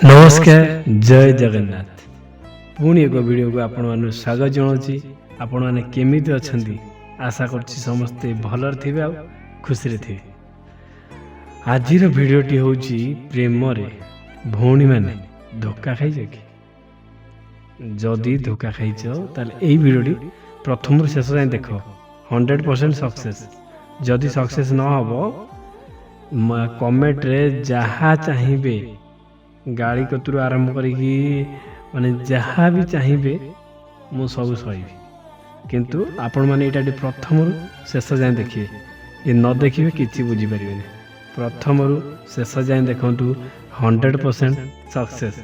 नमस्कार जय जगन्नाथ पुणी एक वीडियो को आपण स्वागत जनाऊँगी। आपण मैंने केमिति अछंती आशा करछि समस्ते भलर थिबे आ खुशी थे। आज भिडियोटी होची प्रेम रे भौणी माने धोखा खाई कि जदि धोखा खाइछ ताले एई भिडियोटी प्रथम शेष जाए देख 100% सक्सेस। जदि सक्सेस न हबो कमेंट रे जहा चाहिए गाड़ी कतरू आरंभ करिकी माने जहाँ भी चाहिए मु सब सही किंतु आपण मैंने यहाँ प्रथम शेष जाए देखिए ये न देखिए किसी बुझीपारे प्रथम शेष जाए देखु 100% सक्सेस।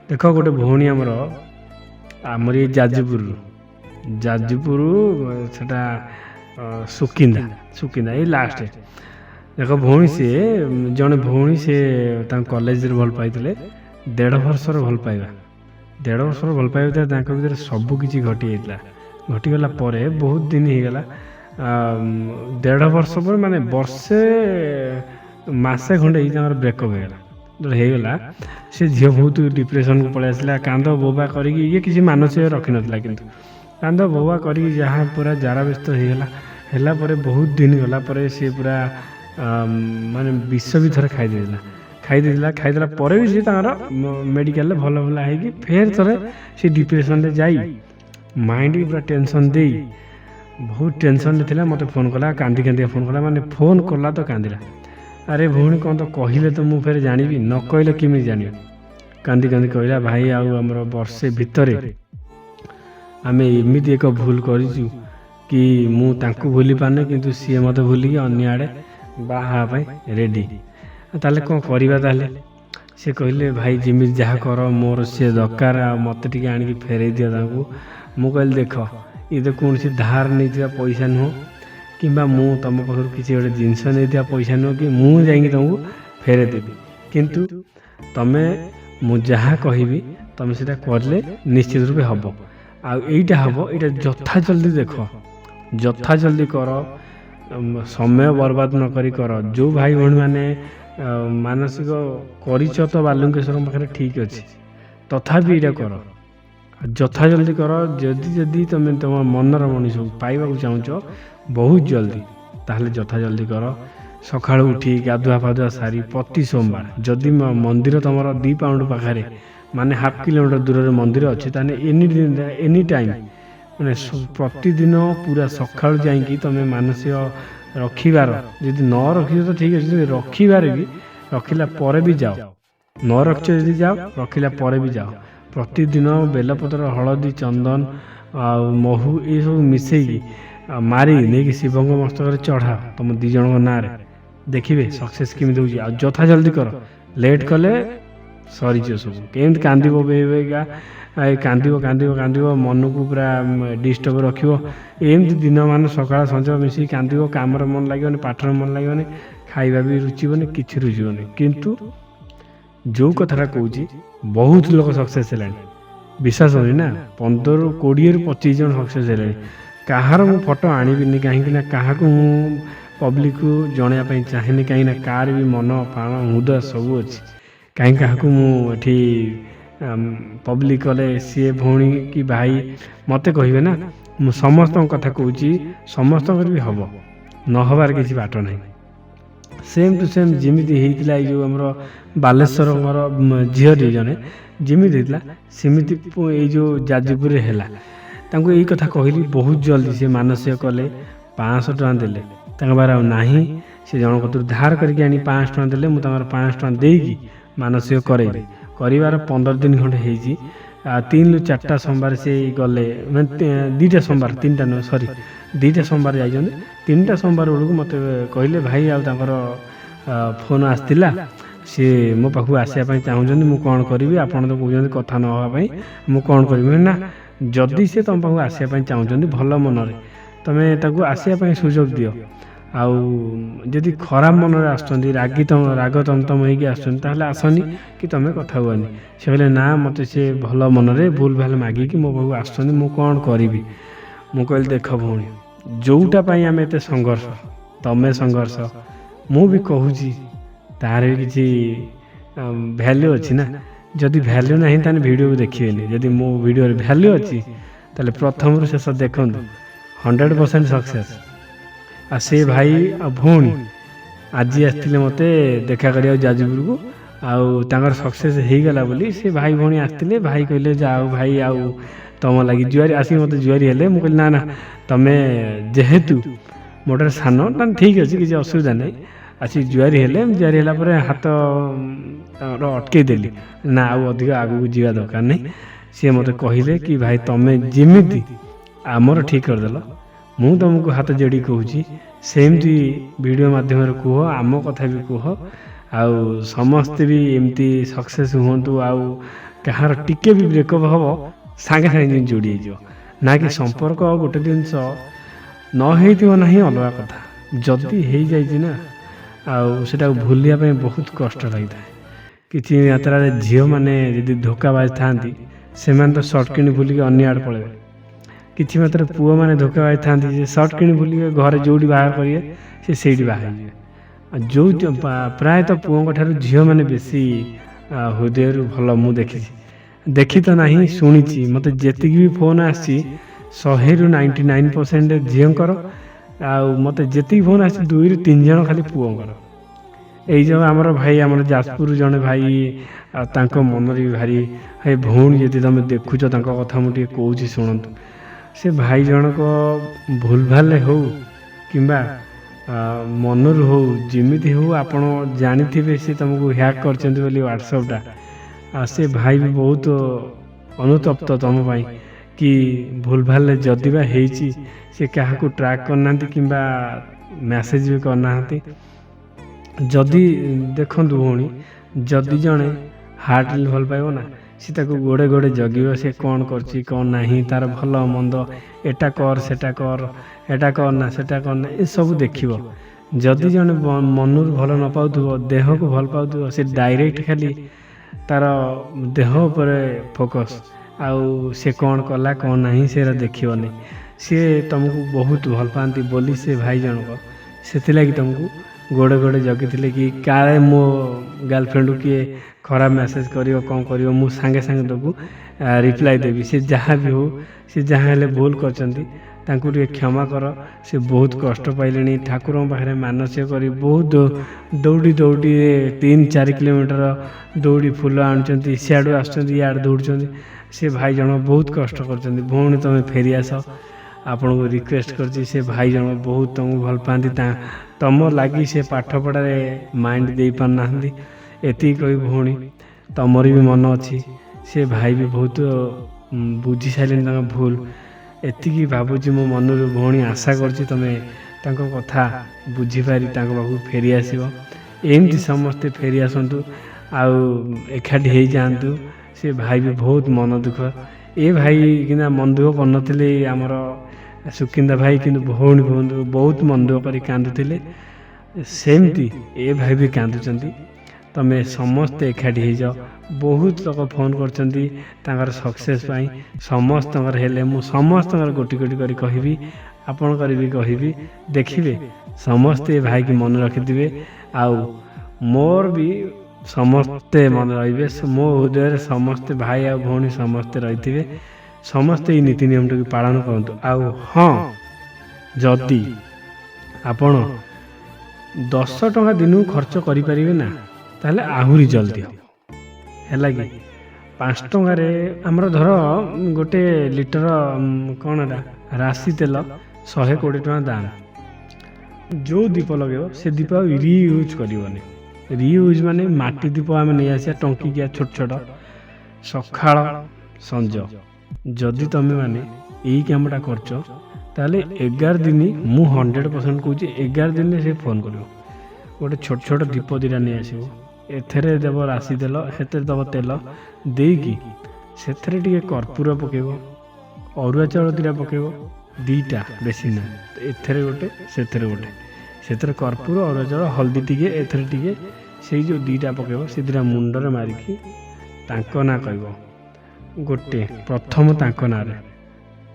देख गोटे भौणी आमर ये जाजपुर सेटा सुकिंदा ये लास्ट देख भौणी सी जड़े भौणी सी कॉलेज भल पाई 1.5 वर्षर भल पाइबा 1.5 वर्षर भल पाइबा भर सबकि घटीगला बहुत दिन होगला 1.5 वर्ष पर माने वर्षे मसे खंडे ब्रेकअप होगला से झील बहुत डिप्रेशन को पलि आसला कांद बोबा कर किसी मानसिक रखी नाला कि कांद बोबा कर जहाँ पूरा जार व्यस्त होगला बहुत दिन गला सी पूरा माने विष भी थोड़े खाईदेला भी सी मेडिकल भल भल है फेर थे सी डिप्रेशन रे जाई माइंड पूरा टेंशन दे बहुत टेंशन थी मत फोन कला कांदी फोन कला माने फोन कला तो कांदिला अरे भौणी कौन तो कहले तो मुझे फेर जानी न कहले किमी जानी कांदी कहला भाई आमर वर्षे भितर आम एमती एक भूल करूँ कि मुझे भूली पारनी किंतु सी मत भूलिकी अन्य आड़े बाहा रेडी ताले कौन करवा ताले सी कहले भाई जिमी जहाँ कर मोर सी दरकार मत टे आणिकी फेरई दिया मु कहली देख ये तो कौन सी धार नहीं पैसा नुह कि तुम पाखर किसी गोटे जिनस नहीं पैसा नुह कि मुझे तुमको फेरे देवी किंतु तमें मु जहाँ कहि तुम से करले निश्चित रूपे हम आईटा हम ये जथा जल्दी देख जथा जल्दी कर समय बर्बाद न करी कर जो भाई भौणी मैंने मानसिक कर तो बालुकेश्वर पाखे ठीक अच्छे तथापि यहाँ कर जथा जल्दी कर जदि जदि तुम तुम मनर मनीष पाइबा चाहूँ बहुत जल्दी ताहले जथा जल्दी कर सकाळ उठी गाधुआ फाधुआ सारी प्रति सोमवार जदि मंदिर तुम 2 पाउंड पाखे माने हाफ किलोमीटर दूर मंदिर अच्छे एनी टाइम मैंने प्रतिदिन पूरा सका जा तुम मानसिक रखार जदि न रखी तो ठीक अच्छे रखार भी रखला भी जाओ न रख जाओ रखला भी जाओ प्रतिदिन बेलपत्र हलदी चंदन महू ये सब मिसेकी मारी नहीं शिव मस्तक चढ़ा तुम 2 जन ना देखिए सक्सेस केमी दूसरी जथा जल्दी कर लेट कले सरी सब केमती कांदी बेगा कांद मन को पूरा डिस्टर्ब रमती दिन मान सका सज मिस कांद कम मन लगे पाठर मन लगे खाଇବା भी रुचि कि रुचि किंतु जो कथा कहूँ बहुत लोग सक्सेस है विश्वास होनी ना 15-20-25 जन सक्सेस है कहार मु फोटो आनी कहीं क्या पब्लिक को जनवाई चाहे कहीं कार भी मन प्राण हृदय सब अच्छी कहीं क्या मुझे पब्लिक कले सी भौणी कि भाई मत कहे ना मु समस्त कथा कहूँ समस्त भी हम न हबार किसी बाट ना सेम टू सेम जमी होता जो आम बालेश्वर झील जड़े जमी होता सेमती जो जाजपुर है यही कथा कहली बहुत जल्दी से मानसिक कले 500 टଙ୍କା देले बारे ना से जन कतु धार करके आनी 500 टଙ୍କା देले मुझे 500 टଙ୍କା देकी मानसिक करेबी कर 15 दिन खंडे होती 3-4टा सोमवार से गले मैंने 2टा सोमवार 3टा नुह सरी 2टा सोमवार जा 3टा सोमवार बेलू मत कहले भाई आर फोन आसला सी मो पाखु आसापी चाहूँ मुझे कौन करी आपड़ तो कहते कथा नापी मुझे कौन करी ना जदि सी तुम पाखु आसापी चाहूँ भल मनरे तुम्हें आसापी सुजोग दियो आदि खराब मन में रागी राग तम हो आसनी कि तुम्हें कथा हुआनी से कहले ना मत से भल मन में भूल भाल मागिकी मो पाखु आस कौन करी मु कहली देख भौणी जोटापाई आम एत संघर्ष तमें संघर्ष मु भी कहूँ तार भी किसी ଭ୍ୟାଲ୍ୟୁ ଅଛି ନା। ଯଦି ଭ୍ୟାଲ୍ୟୁ ନାହିଁ ତାହେଲେ ଭିଡ଼ିଓକୁ ଦେଖିବେନି। ଯଦି ମୋ ଭିଡ଼ିଓରେ ଭ୍ୟାଲ୍ୟୁ ଅଛି ତାହେଲେ ପ୍ରଥମରୁ ଶେଷ ଦେଖନ୍ତୁ, 100% ସକ୍ସେସ୍। ଆଉ ସେ ଭାଇ ଆଉ ଭଉଣୀ ଆଜି ଆସିଥିଲେ ମୋତେ ଦେଖା କରିବାକୁ ଯାଜପୁରକୁ, ଆଉ ତାଙ୍କର ସକ୍ସେସ୍ ହେଇଗଲା ବୋଲି ସେ ଭାଇ ଭଉଣୀ ଆସିଥିଲେ। ଭାଇ କହିଲେ ଯା ଆଉ ଭାଇ ଆଉ ତମ ଲାଗି ଜୁଆରି ଆସିକି ମୋତେ ଜୁଆରି ହେଲେ। ମୁଁ କହିଲି ନା ନା, ତମେ ଯେହେତୁ ମୋ ଠାରୁ ସାନ ତାହେଲେ ଠିକ୍ ଅଛି, କିଛି ଅସୁବିଧା ନାହିଁ। ଆସିକି ଜୁଆରି ହେଲେ, ଜୁଆରି ହେଲା ପରେ ହାତ ତାଙ୍କର ଅଟକେଇ ଦେଲି, ନା ଆଉ ଅଧିକ ଆଗକୁ ଯିବା ଦରକାର ନାହିଁ। ସିଏ ମୋତେ କହିଲେ କି ଭାଇ ତମେ ଯେମିତି ଆମର ଠିକ୍ କରିଦେଲ, ମୁଁ ତୁମକୁ ହାତ ଯୋଡ଼ିକି କହୁଛି ସେମିତି ଭିଡ଼ିଓ ମାଧ୍ୟମରେ କୁହ, ଆମ କଥା ବି କୁହ, ଆଉ ସମସ୍ତେ ବି ଏମିତି ସକ୍ସେସ୍ ହୁଅନ୍ତୁ। ଆଉ କାହାର ଟିକେ ବି ବ୍ରେକଅପ୍ ହେବ ସାଙ୍ଗେ ସାଙ୍ଗେ ଯେମିତି ଯୋଡ଼ି ହେଇଯିବ। ନା କି ସମ୍ପର୍କ ଗୋଟେ ଜିନିଷ ନ ହେଇଥିବ ନାହିଁ ଅଲଗା କଥା, ଯଦି ହେଇଯାଇଛି ନା ଆଉ ସେଟାକୁ ଭୁଲିବା ପାଇଁ ବହୁତ କଷ୍ଟ ଲାଗିଥାଏ। କିଛି ମାତ୍ରାରେ ଝିଅମାନେ ଯଦି ଧୋକାବାଜ ଥାଆନ୍ତି ସେମାନେ ତ ସର୍ଟ କିଣି ଭୁଲିକି ଅନ୍ୟ ଆଡ଼େ ପଳେଇବେ। କିଛି ମାତ୍ରାରେ ପୁଅମାନେ ଧୋକାବାଜ ଥାଆନ୍ତି ଯେ ସର୍ଟ କିଣି ଭୁଲିକି ଘରେ ଯେଉଁଠି ବାହାର କରିବେ ସେ ସେଇଠି ବାହା ହେଇଯିବେ। ଆଉ ଯେଉଁ ପ୍ରାୟତଃ ପୁଅଙ୍କ ଠାରୁ ଝିଅମାନେ ବେଶୀ ହୃଦୟରୁ ଭଲ ମୁଁ ଦେଖିଛି। ଦେଖି ତ ନାହିଁ, ଶୁଣିଛି। ମୋତେ ଯେତିକି ବି ଫୋନ୍ ଆସିଛି 100ରୁ 99% ଝିଅଙ୍କର, ଆଉ ମୋତେ ଯେତିକି ଫୋନ୍ ଆସିଛି 2ରୁ 3 ଜଣ ଖାଲି ପୁଅଙ୍କର। ଏଇ ଯେଉଁ ଆମର ଭାଇ, ଆମର ଯାଜପୁର ଜଣେ ଭାଇ, ଆଉ ତାଙ୍କ ମନରେ ବି ଭାରି, ହେ ଭଉଣୀ ଯଦି ତୁମେ ଦେଖୁଛ ତାଙ୍କ କଥା ମୁଁ ଟିକେ କହୁଛି ଶୁଣନ୍ତୁ। ସେ ଭାଇ ଜଣକ ଭୁଲ ଭାଲେ ହଉ କିମ୍ବା ମନରୁ ହଉ, ଯେମିତି ହଉ ଆପଣ ଜାଣିଥିବେ ସେ ତୁମକୁ ହ୍ୟାକ୍ କରିଛନ୍ତି ବୋଲି ହ୍ୱାଟ୍ସଆପ୍ଟା। ଆଉ ସେ ଭାଇ ବି ବହୁତ ଅନୁତପ୍ତ ତୁମ ପାଇଁ କି ଭୁଲ ଭାଲେ ଯଦି ବା ହେଇଛି ସେ କାହାକୁ ଟ୍ରାକ୍ କରିନାହାନ୍ତି କିମ୍ବା ମେସେଜ୍ ବି କରିନାହାନ୍ତି। ଯଦି ଦେଖନ୍ତୁ ଭଉଣୀ, ଯଦି ଜଣେ ହାର୍ଟଲି ଭଲ ପାଇବ ନା, ସେ ତାକୁ ଗୋଡ଼େ ଗୋଡ଼େ ଜଗିବ, ସେ କ'ଣ କରୁଛି କ'ଣ ନାହିଁ, ତାର ଭଲ ମନ୍ଦ, ଏଟା କର ସେଟା କର, ଏଟା କର ନା ସେଟା କର ନା, ଏସବୁ ଦେଖିବ। ଯଦି ଜଣେ ମନରୁ ଭଲ ନ ପାଉଥିବ, ଦେହକୁ ଭଲ ପାଉଥିବ, ସେ ଡାଇରେକ୍ଟ ଖାଲି ତାର ଦେହ ଉପରେ ଫୋକସ୍, ଆଉ ସେ କ'ଣ କଲା କ'ଣ ନାହିଁ ସେରା ଦେଖିବନି। ସିଏ ତୁମକୁ ବହୁତ ଭଲ ପାଆନ୍ତି ବୋଲି ସେ ଭାଇ ଜଣକ ସେଥିଲାଗି ତୁମକୁ ଗୋଡ଼େ ଗୋଡ଼େ ଜଗିଥିଲେ କି କାଳେ ମୋ ଗାର୍ଲଫ୍ରେଣ୍ଡକୁ କିଏ ଖରାପ ମେସେଜ୍ କରିବ କ'ଣ କରିବ, ମୁଁ ସାଙ୍ଗେ ସାଙ୍ଗେ ତାକୁ ରିପ୍ଲାଏ ଦେବି। ସେ ଯାହା ବି ହଉ, ସେ ଯାହା ହେଲେ ଭୁଲ କରିଛନ୍ତି ତାଙ୍କୁ ଟିକେ କ୍ଷମା କର। ସେ ବହୁତ କଷ୍ଟ ପାଇଲେଣି, ଠାକୁରଙ୍କ ପାଖରେ ମାନସିକ କରି ବହୁତ ଦୌଡ଼ି 3-4 କିଲୋମିଟର ଦୌଡ଼ି ଫୁଲ ଆଣୁଛନ୍ତି, ସିଆଡ଼ୁ ଆସୁଛନ୍ତି ଇଆଡ଼େ ଦୌଡ଼ୁଛନ୍ତି। ସେ ଭାଇ ଜଣ ବହୁତ କଷ୍ଟ କରୁଛନ୍ତି। ଭଉଣୀ ତୁମେ ଫେରିଆସ, ଆପଣଙ୍କୁ ରିକ୍ୱେଷ୍ଟ କରୁଛି। ସେ ଭାଇ ଜଣ ବହୁତ ତୁମକୁ ଭଲ ପାଆନ୍ତି, ତୁମ ଲାଗି ସେ ପାଠପଢ଼ାରେ ମାଇଣ୍ଡ ଦେଇପାରୁନାହାନ୍ତି। ଏତିକି କହି ଭଉଣୀ, ତୁମର ବି ମନ ଅଛି, ସେ ଭାଇ ବି ବହୁତ ବୁଝି ସାରିଲେଣି ତାଙ୍କ ଭୁଲ। ଏତିକି ଭାବୁଛି ମୋ ମନରୁ ଭଉଣୀ, ଆଶା କରୁଛି ତୁମେ ତାଙ୍କ କଥା ବୁଝିପାରି ତାଙ୍କ ପାଖକୁ ଫେରିଆସିବ। ଏମିତି ସମସ୍ତେ ଫେରିଆସନ୍ତୁ ଆଉ ଏକାଠି ହେଇଯାଆନ୍ତୁ। ସେ ଭାଇ ବି ବହୁତ ମନ ଦୁଃଖ, ଏ ଭାଇ କିନା ମନ ଦୁଃଖ କରିନଥିଲେ ଆମର ସୁକିନ୍ଦା ଭାଇ, କିନ୍ତୁ ଭଉଣୀ ବହୁତ ମନ ଦୁଃଖ କରି କାନ୍ଦୁଥିଲେ। ସେମିତି ଏ ଭାଇ ବି କାନ୍ଦୁଛନ୍ତି। ତୁମେ ସମସ୍ତେ ଏକାଠି ହେଇଯାଅ। ବହୁତ ଲୋକ ଫୋନ୍ କରିଛନ୍ତି ତାଙ୍କର ସକ୍ସେସ୍ ପାଇଁ, ସମସ୍ତଙ୍କର ହେଲେ ମୁଁ ସମସ୍ତଙ୍କର ଗୋଟି ଗୋଟି କରି କହିବି, ଆପଣଙ୍କର ବି କହିବି। ଦେଖିବେ ସମସ୍ତେ ଏ ଭାଇକି ମନେ ରଖିଥିବେ, ଆଉ ମୋର ବି ସମସ୍ତେ ମନେ ରହିବେ। ମୋ ହୃଦୟରେ ସମସ୍ତେ ଭାଇ ଆଉ ଭଉଣୀ ସମସ୍ତେ ରହିଥିବେ। ସମସ୍ତେ ଏଇ ନୀତି ନିୟମଟିକୁ ପାଳନ କରନ୍ତୁ। ଆଉ ହଁ, ଯଦି ଆପଣ 10 ଟଙ୍କା ଦିନକୁ ଖର୍ଚ୍ଚ କରିପାରିବେ ନା, ତାହେଲେ ଆହୁରି ଜଲ୍ଦି ହେବ। ହେଲା କି 5 ଟଙ୍କାରେ ଆମର ଧର ଗୋଟେ ଲିଟର କ'ଣ ଏଟା ରାଶି ତେଲ 120 ଟଙ୍କା ଦାମ। ଯେଉଁ ଦୀପ ଲଗାଇବ ସେ ଦୀପ ଆଉ ରିୟୁଜ୍ କରିବନି। ରିୟୁଜ୍ ମାନେ ମାଟି ଦୀପ ଆମେ ନେଇ ଆସିବା ଟଙ୍କିକିଆ ଛୋଟ ଛୋଟ, ସକାଳ ସଞ୍ଜ। ଯଦି ତୁମେ ମାନେ ଏଇ କାମଟା କରୁଛ ତାହେଲେ 11 ଦିନ, ମୁଁ 100% କହୁଛି 11 ଦିନରେ ସେ ଫୋନ୍ କରିବ। ଗୋଟେ ଛୋଟ ଛୋଟ ଦୀପ ଦୁଇଟା ନେଇ ଆସିବ, ଏଥିରେ ଦେବ ରାଶି ତେଲ, ସେଥିରେ ଦେବ ତେଲ ଦେଇକି ସେଥିରେ ଟିକେ କର୍ପୂର ପକାଇବ, ଅରୁଆ ଚାଉଳ 2ଟା ପକାଇବ, 2ଟା ବେଶୀ ନାହିଁ, ଏଥିରେ ଗୋଟେ ସେଥିରେ ଗୋଟେ, ସେଥିରେ କର୍ପୂର, ଅରୁଆ ଚାଉଳ, ହଳଦୀ ଟିକେ, ଏଥିରେ ଟିକେ, ସେଇ ଯେଉଁ 2ଟା ପକାଇବ ସେ 2ଟା ମୁଣ୍ଡରେ ମାରିକି ତାଙ୍କ ନାଁ କହିବ। ଗୋଟେ ପ୍ରଥମ ତାଙ୍କ ନାଁରେ,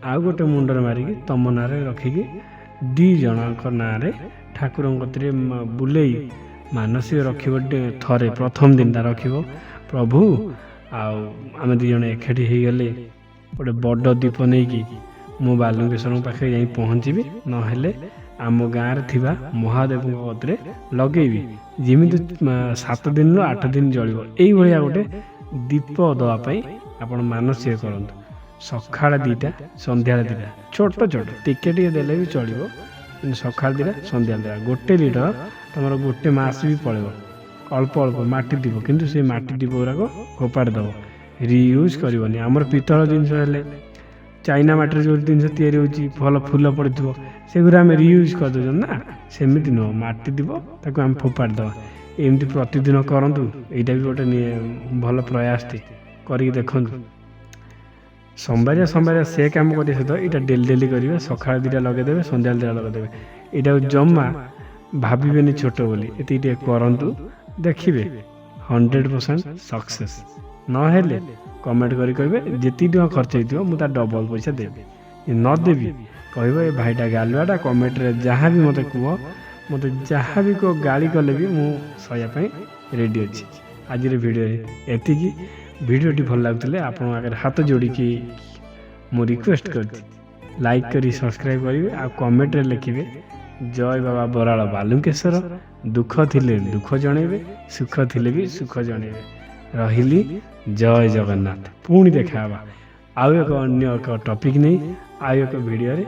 ଆଉ ଗୋଟେ ମୁଣ୍ଡରେ ମାରିକି ତମ ନାଁରେ ରଖିକି 2 ଜଣଙ୍କ ନାଁରେ ଠାକୁରଙ୍କ କତିରେ ବୁଲେଇ ମାନସିକ ରଖିବ ଥରେ ପ୍ରଥମ ଦିନଟା ରଖିବ ପ୍ରଭୁ ଆଉ ଆମେ ଦୁଇ ଜଣ ଏକାଠି ହେଇଗଲେ ଗୋଟେ ବଡ଼ ଦୀପ ନେଇକି ମୁଁ ବାଲୁଙ୍କେଶ୍ୱରଙ୍କ ପାଖରେ ଯାଇ ପହଞ୍ଚିବି, ନହେଲେ ଆମ ଗାଁରେ ଥିବା ମହାଦେବଙ୍କ କତିରେ ଲଗେଇବି, ଯେମିତି 7 ଦିନରୁ 8 ଦିନ ଜଳିବ। ଏଇଭଳିଆ ଗୋଟେ ଦୀପ ଦେବା ପାଇଁ ଆପଣ ମାନସିକ କରନ୍ତୁ। ସକାଳେ 2ଟା ସନ୍ଧ୍ୟାବେଳେ 2ଟା, ଛୋଟ ଛୋଟ ଟିକେ ଟିକେ ଦେଲେ ବି ଚଳିବ, କିନ୍ତୁ ସକାଳେ 2ଟା ସନ୍ଧ୍ୟାବେଳେ 2ଟା। 1 ଲିଟର ତୁମର 1 ମାସ ବି ପଳେଇବ। ଅଳ୍ପ ଅଳ୍ପ ମାଟି ଦୀପ, କିନ୍ତୁ ସେ ମାଟି ଦୀପ ଗୁଡ଼ାକ ଫୋପାଡ଼ି ଦେବ, ରିୟୁଜ୍ କରିବନି। ଆମର ପିତ୍ତଳ ଜିନିଷ ହେଲେ ଚାଇନା ମାଟିରେ ଯେଉଁ ଜିନିଷ ତିଆରି ହେଉଛି ଭଲ ଫୁଲ ପଡ଼ିଥିବ ସେଗୁଡ଼ା ଆମେ ରିୟୁଜ୍ କରିଦେଉଛନ୍ତି ନା, ସେମିତି ନୁହଁ। ମାଟି ଦୀପ ତାକୁ ଆମେ ଫୋପାଡ଼ି ଦେବା। ଏମିତି ପ୍ରତିଦିନ କରନ୍ତୁ। ଏଇଟା ବି ଗୋଟେ ଭଲ ପ୍ରୟାସଟି, କରିକି ଦେଖନ୍ତୁ। ସୋମବାରିଆ ସେ କାମ କରିବା ସହିତ ଏଇଟା ଡେଲି କରିବେ। ସକାଳେ 2ଟା ଲଗେଇଦେବେ, ସନ୍ଧ୍ୟାବେଳେ 2ଟା ଲଗେଇଦେବେ। ଏଇଟାକୁ ଜମା ଭାବିବେନି ଛୋଟ ବୋଲି, ଏତିକି ଟିକେ କରନ୍ତୁ, ଦେଖିବେ 100% ସକ୍ସେସ୍। ନହେଲେ କମେଣ୍ଟ କରି କହିବେ ଯେତିକି ଟଙ୍କା ଖର୍ଚ୍ଚ ହେଇଥିବ ମୁଁ ତା ଡବଲ ପଇସା ଦେବି। ନ ଦେବି କହିବ ଏ ଭାଇଟା ଗାଲୁଆଟା। କମେଣ୍ଟରେ ଯାହା ବି ମୋତେ କୁହ, ମୋତେ ଯାହା ବି କୁହ, ଗାଳି କଲେ ବି ମୁଁ ସହିବା ପାଇଁ ରେଡ଼ି ଅଛି। ଆଜିର ଭିଡ଼ିଓରେ ଏତିକି। ଭିଡ଼ିଓଟି ଭଲ ଲାଗୁଥିଲେ ଆପଣଙ୍କ ଆଗରେ ହାତ ଯୋଡ଼ିକି ମୁଁ ରିକ୍ୱେଷ୍ଟ କରିଛି, ଲାଇକ୍ କରି ସବସ୍କ୍ରାଇବ୍ କରିବେ, ଆଉ କମେଣ୍ଟରେ ଲେଖିବେ ଜୟ ବାବା ବରାଳ ବାଲୁଙ୍କେଶ୍ୱର। ଦୁଃଖ ଥିଲେ ଦୁଃଖ ଜଣେଇବେ, ସୁଖ ଥିଲେ ବି ସୁଖ ଜଣେଇବେ। ରହିଲି, ଜୟ ଜଗନ୍ନାଥ। ପୁଣି ଦେଖା ହେବା ଆଉ ଅନ୍ୟ ଏକ ଟପିକ୍ ନେଇ, ଆଉ ଏକ ଭିଡ଼ିଓରେ,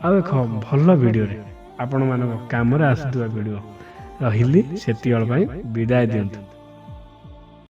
ଆଉ ଏକ ଭଲ ଭିଡ଼ିଓରେ, ଆପଣମାନଙ୍କ କାମରେ ଆସୁଥିବା ଭିଡ଼ିଓ। ରହିଲି, ସେତିକି ବେଳ ପାଇଁ ବିଦାୟ ଦିଅନ୍ତୁ।